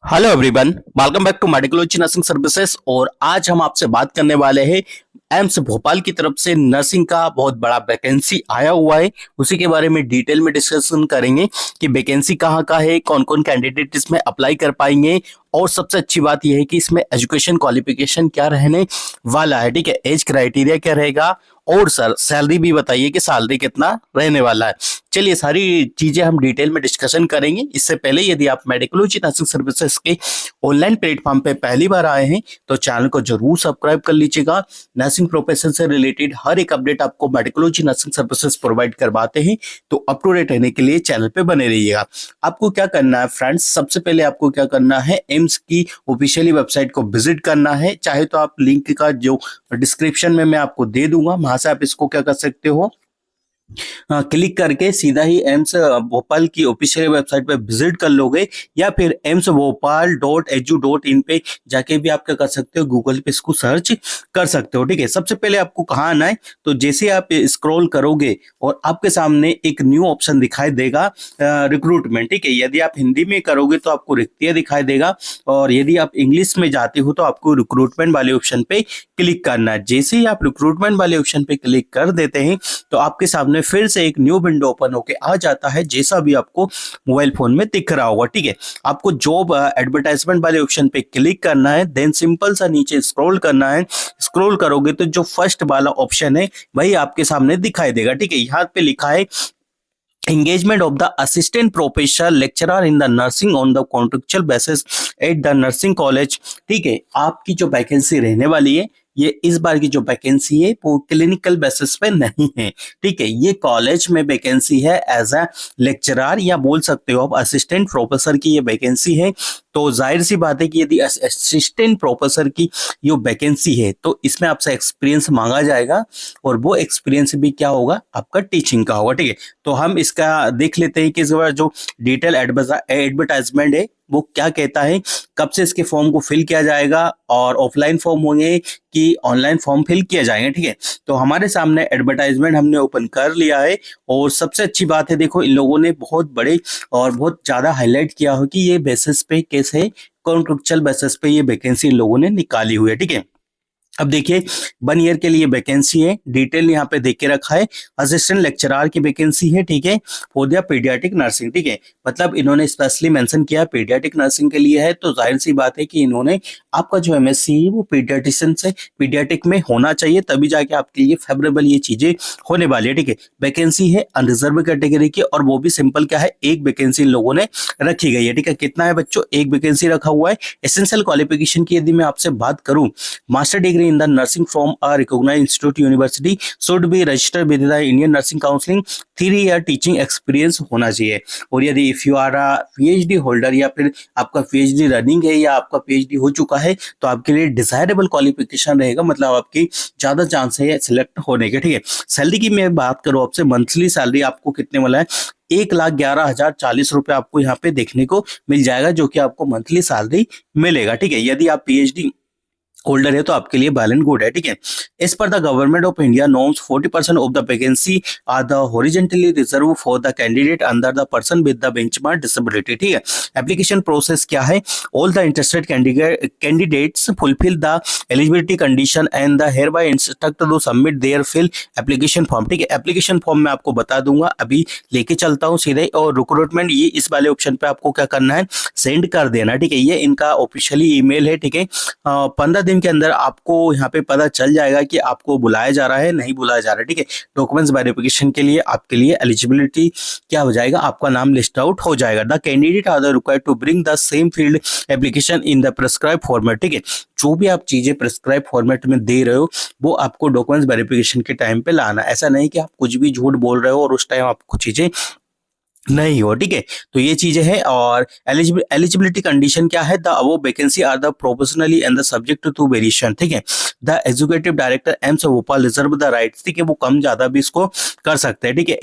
Hello everyone, welcome back to Medicology nursing services. और आज हम आपसे बात करने वाले हैं एम्स भोपाल की तरफ से नर्सिंग का बहुत बड़ा वैकेंसी आया हुआ है। उसी के बारे में डिटेल में डिस्कशन करेंगे कि वैकेंसी कहाँ का है, कौन कौन कैंडिडेट इसमें अप्लाई कर पाएंगे, और सबसे अच्छी बात यह है कि इसमें एजुकेशन क्वालिफिकेशन क्या रहने वाला है। ठीक है, एज क्राइटेरिया क्या रहेगा, और सर सैलरी भी बताइए कि सैलरी कितना रहने वाला है। चलिए, सारी चीजें हम डिटेल में डिस्कशन करेंगे। इससे पहले यदि आप मेडिकोलॉजी नर्सिंग सर्विसेज के ऑनलाइन प्लेटफॉर्म पे पहली बार आए हैं तो चैनल को जरूर सब्सक्राइब कर लीजिएगा। नर्सिंग प्रोफेशन से रिलेटेड हर एक अपडेट आपको मेडिकोलॉजी नर्सिंग सर्विसेज प्रोवाइड करवाते हैं, तो अप टू डेट रहने के लिए चैनल पे बने रहिएगा। आपको क्या करना है फ्रेंड्स, सबसे पहले आपको क्या करना है, एम्स की ऑफिशियली वेबसाइट को विजिट करना है। चाहे तो आप लिंक का जो डिस्क्रिप्शन में मैं आपको दे दूंगा, वहां से आप इसको क्या कर सकते हो, क्लिक करके सीधा ही एम्स भोपाल की ऑफिशियल वेबसाइट पे विजिट कर लोगे, या फिर emsbhopal.edu.in पे जाके भी आप क्या कर सकते हो, गूगल पे इसको सर्च कर सकते हो। ठीक है, सबसे पहले आपको कहाँ आना है, तो जैसे आप स्क्रॉल करोगे और आपके सामने एक न्यू ऑप्शन दिखाई देगा, रिक्रूटमेंट। ठीक है, यदि आप हिंदी में करोगे तो आपको रिक्तियां दिखाई देगा, और यदि आप इंग्लिश में जाते हो तो आपको रिक्रूटमेंट वाले ऑप्शन पे क्लिक करना है। जैसे ही आप रिक्रूटमेंट वाले ऑप्शन पे क्लिक कर देते हैं तो आपके सामने फिर से एक न्यू विंडो ओपन होके आ जाता है, जैसा भी आपको मोबाइल फोन में दिख रहा होगा। ठीक है, आपको जॉब एडवर्टाइजमेंट वाले ऑप्शन पे क्लिक करना है, देन सिंपल सा नीचे स्क्रॉल करना है। स्क्रॉल करोगे तो जो फर्स्ट वाला ऑप्शन है वही आपके सामने दिखाई देगा। ठीक है, यहाँ पे लिखा है engagement of the assistant professor lecturer in the nursing on the contractual basis at the nursing college। ठीक है, आपकी जो वैकेंसी रहने वाली है, ये इस बार की जो वैकेंसी है वो क्लिनिकल बेसिस पे नहीं है। ठीक है, ये कॉलेज में वैकेंसी है एज अ लेक्चरर, या बोल सकते हो आप असिस्टेंट प्रोफेसर की ये वैकेंसी है। तो जाहिर सी बात है कि यदि असिस्टेंट प्रोफेसर की ये वैकेंसी है तो इसमें आपसे एक्सपीरियंस मांगा जाएगा, और वो एक्सपीरियंस भी क्या होगा, आपका टीचिंग का होगा। ठीक है, तो हम इसका देख लेते हैं कि इस बार जो डिटेल एडवर्टाइजमेंट है वो क्या कहता है, कब से इसके फॉर्म को फिल किया जाएगा, और ऑफलाइन फॉर्म होंगे कि ऑनलाइन फॉर्म फिल किया जाएगा। ठीक है, तो हमारे सामने एडवर्टाइजमेंट हमने ओपन कर लिया है, और सबसे अच्छी बात है, देखो इन लोगों ने बहुत बड़े और बहुत ज्यादा हाईलाइट किया हो कि ये बेसिस पे केस है, कॉन्ट्रेक्चुअल बेसिस पे ये वैकेंसी इन लोगों ने निकाली हुई है। ठीक है, अब देखिए 1 ईयर के लिए वैकेंसी है, डिटेल यहाँ पे देख के रखा है, असिस्टेंट लेक्चरर की वैकेंसी है। ठीक है, फॉर द पीडियाट्रिक नर्सिंग। ठीक है, मतलब इन्होंने स्पेशली मेंशन किया पीडियाट्रिक नर्सिंग के लिए है, तो जाहिर सी बात है कि इन्होंने आपका जो एमएससी है वो पीडियाट्रिशियन से पीडियाट्रिक में होना चाहिए, तभी जाके आपके लिए फेवरेबल ये चीजें होने वाली है। ठीक है, वैकेंसी है अनरिजर्व कैटेगरी की, और वो भी सिंपल क्या है, एक वैकेंसी इन लोगों ने रखी गई है। ठीक है, कितना है बच्चों, एक वैकेंसी रखा हुआ है। एसेंशियल क्वालिफिकेशन की यदि मैं आपसे बात करूं, master degree in the nursing from a recognized institute university should be registered with the Indian Nursing Council, 3 year teaching experience होना चाहिए। और यदि if you are a PhD holder, या फिर आपका पीएचडी रनिंग है या आपका पीएचडी हो चुका है, तो आपके लिए डिजायरेबल क्वालिफिकेशन रहेगा, मतलब आपकी ज्यादा चांस है सिलेक्ट होने के। ठीक है, सैलरी की मैं बात करूं आपसे, मंथली सैलरी आपको कितने वाला है, 1,11,040 रुपए आपको यहाँ पे देखने को मिल जाएगा, जो कि आपको मंथली सैलरी मिलेगा। ठीक है, यदि आप पीएचडी होल्डर है तो आपके लिए वेल एंड गुड है। ठीक है, as per the government of India norms 40% of the vacancy are the horizontally reserve for the candidate under the person with the benchmark disability. ठीक है, एप्लीकेशन प्रोसेस क्या है, all the interested candidates fulfil the eligibility condition and the hereby instruct to submit their fill application form. ठीक है, application form मैं आपको बता दूंगा, अभी लेके चलता हूँ सीधे, और रिक्रूटमेंट ये इस वाले ऑप्शन पे आपको क्या करना है, सेंड कर देना। ठीक है, ये इनका ऑफिशियली ईमेल है। ठीक है, 15 दिन के अंदर आपको यहाँ पे पता चल जाएगा कि आपको बुलाया जा रहा है, नहीं बुलाया जा रहा है। ठीक है, डॉक्यूमेंट्स वेरिफिकेशन के लिए आपके लिए एलिजिबिलिटी क्या हो जाएगा, आपका नाम लिस्ट आउट हो जाएगा। The candidate are the required to bring the same filled application in the prescribe format. ठीक है, जो भी आप चीजें प्रिस्क्राइब फॉर्मेट में दे रहे हो वो आपको डॉक्यूमेंट्स वेरिफिकेशन के टाइम पे लाना, ऐसा नहीं कि आप कुछ भी झूठ बोल रहे हो और उस टाइम आपको चीजें नहीं हो। ठीक है, तो ये चीजें हैं। और एलिजिबिलिटी कंडीशन क्या है, the above vacancy are the proportionally and the subject to variation. ठीक है, the executive director AIIMS Bhopal reserve the rights. ठीक है, वो कम ज्यादा भी इसको कर सकते हैं। ठीक है,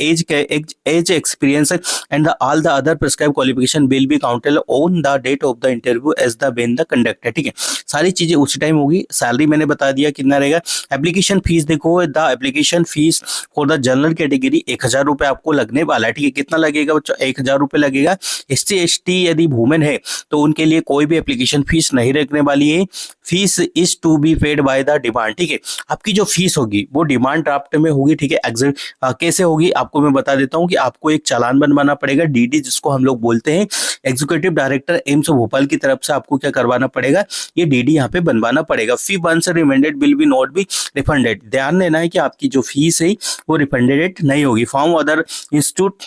as experience and the all the other prescribe qualification will be counted on the date of the interview as the when the conducted. ठीक है, सारी चीजें उसी टाइम होगी। सैलरी मैंने बता दिया कितना रहेगा। एप्लीकेशन फीस देखो, the application fees for the general category 1,000 रुपए आपको लगने वाला है। ठीक है, कितना लगेगा, लगेगा बच्चों, 1000 रुपये लगेगा। SC/ST यदि वुमेन है तो उनके लिए कोई भी एप्लीकेशन फीस नहीं रखने वाली है। Fees is to be paid by the demand, ठीक है। आपकी जो फीस होगी वो डिमांड ड्राफ्ट में होगी, ठीक है। कैसे होगी आपको मैं बता देता हूँ कि आपको एक चालान बनवाना पड़ेगा, DD जिसको हम लोग बोलते हैं। एग्जीक्यूटिव डायरेक्टर एम्स भोपाल की तरफ से आपको क्या करवाना पड़ेगा, ये DD यहाँ पे बनवाना पड़ेगा। Fee once remitted will be not be refunded. ध्यान देना है कि आपकी जो फीस है वो रिफंडेड नहीं होगी। फ्रॉम अदर इंस्टीट्यूट,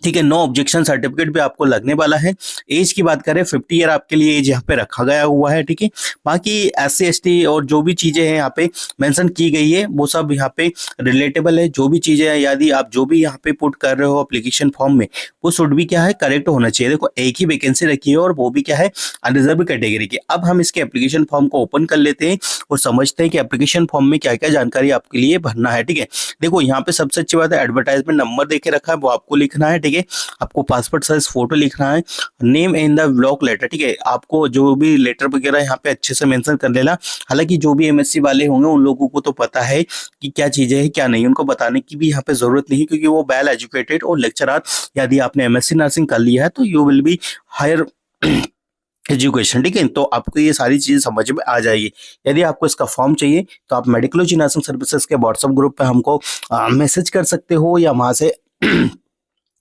ठीक है। नो ऑब्जेक्शन सर्टिफिकेट भी आपको लगने वाला है। एज की बात करें 50 ईयर आपके लिए एज यहाँ पे रखा गया हुआ है, ठीक है। बाकी SC/ST और जो भी चीजें हैं यहाँ पे मेंशन की गई है वो सब यहाँ पे रिलेटेबल है। जो भी चीजें हैं यदि आप जो भी यहाँ पे पुट कर रहे हो एप्लीकेशन फॉर्म में, वो शुड भी क्या है, करेक्ट होना चाहिए। देखो एक ही वैकेंसी रखी है और वो भी क्या है, अनरिजर्व कैटेगरी की। अब हम इसके एप्लीकेशन फॉर्म को ओपन कर लेते हैं और समझते हैं कि एप्लीकेशन फॉर्म में क्या क्या जानकारी आपके लिए भरना है, ठीक है। देखो यहाँ पे सबसे अच्छी बात है, एडवर्टाइजमेंट नंबर देके रखा है वो आपको लिखना है, ठीक है। आपको पासपोर्ट साइज फोटो लिखना है। Name in the block letter, ठीक है। आपको जो भी लेटर वगैरह यहाँ पे अच्छे से मेंशन कर लेना। हालांकि जो भी MSc वाले होंगे उन लोगों को तो पता है कि क्या चीजें हैं क्या नहीं, उनको बताने की भी यहाँ पे जरूरत नहीं, क्योंकि वो वेल एजुकेटेड और लेक्चरर, यदि आपने MSc नर्सिंग कर लिया है तो you will be higher education, ठीक है। तो आपको ये सारी चीजें समझ में आ जाएगी। यदि आपको इसका फॉर्म चाहिए तो आप मेडिकोलॉजी नर्सिंग सर्विसेज के व्हाट्सएप ग्रुप पे हमको मैसेज कर सकते हो, या वहां से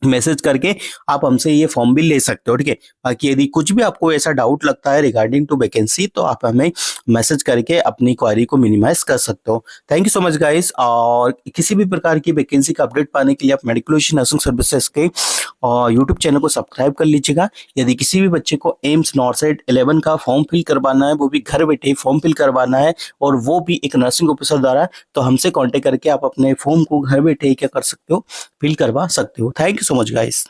मैसेज करके आप हमसे ये फॉर्म भी ले सकते हो, ठीक है। बाकी यदि कुछ भी आपको ऐसा डाउट लगता है रिगार्डिंग टू वैकेंसी तो आप हमें मैसेज करके अपनी क्वारी को मिनिमाइज कर सकते हो। Thank you so much guys. और किसी भी प्रकार की वैकेंसी का अपडेट पाने के लिए आप मेडिकोलॉजी नर्सिंग सर्विसेज के यूट्यूब चैनल को सब्सक्राइब कर लीजिएगा। यदि किसी भी बच्चे को एम्स नॉर्सेट 11 का फॉर्म फिल करवाना है, वो भी घर बैठे फॉर्म फिल करवाना है और वो भी एक नर्सिंग ऑफिसर द्वारा, तो हमसे कॉन्टेक्ट करके आप अपने फॉर्म को घर बैठे क्या कर सकते हो, फिल करवा सकते हो। Thank you so much guys.